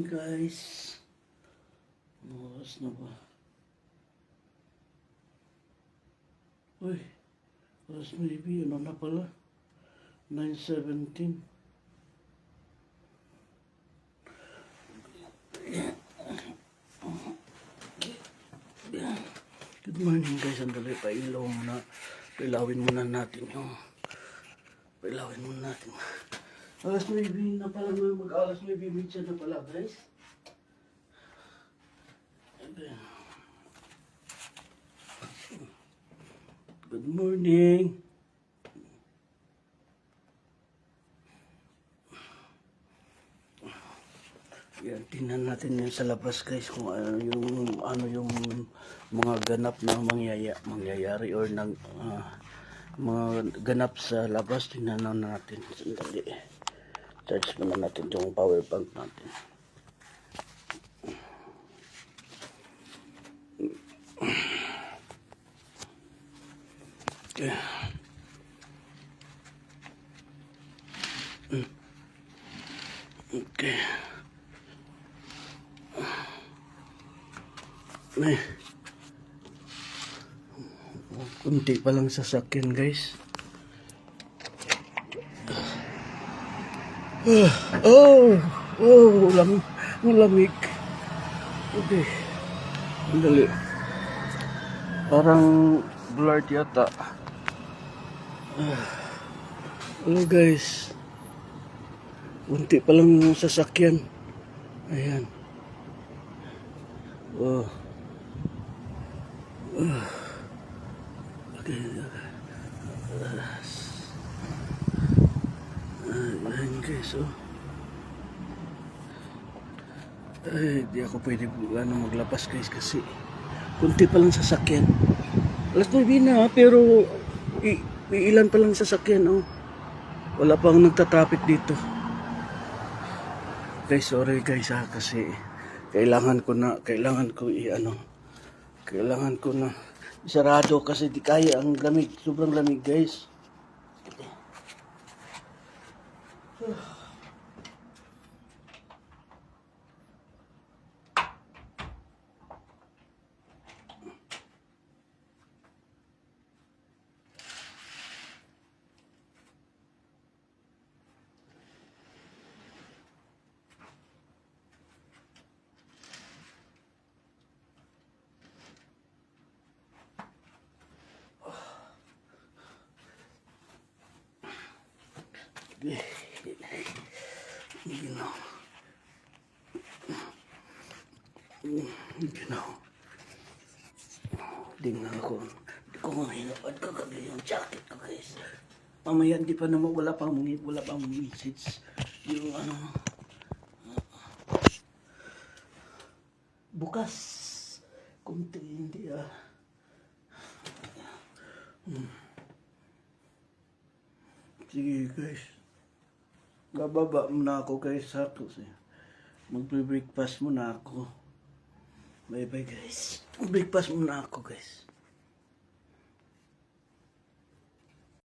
guys. Oras na ba? Uy, oras maybe, ano na pala? 9:17. Good morning guys, sandali pailaw muna. Pailawin muna natin yung... Pailawin muna natin. Alas maybe na pala, mag-alas maybe midsiya na pala guys. Good morning. Yan, tingnan natin yan sa labas guys kung ano yung mga ganap na mangyayari or mga ganap sa labas. Tingnan natin. Sandali. Charge muna natin yung power bank natin. Okay. Okay. May kunti pa lang sasakyan guys. Lamig. Okay. Dali. Parang blurred yata. Guys. Kunti pa lang yung sasakyan. Ayan. Okay. Ayan guys, Ay, di ako pwede maglabas guys kasi kunti pa lang sasakyan. Alas 9 na pero ilan pa lang sasakyan, Wala pang nagtatraffic dito. Guys, sorry guys kasi kailangan ko na isarado kasi di kaya ang lamig, sobrang lamig guys. Tingnan ako. Hindi ko mahirapad kagabi yung jacket ko guys. Mamaya hindi pa naman wala pang message. Yung bukas. Kunti hindi Sige guys. Bababa muna ako guys. Magbe-breakfast muna ako. Bye bye guys. Breakfast muna ako guys.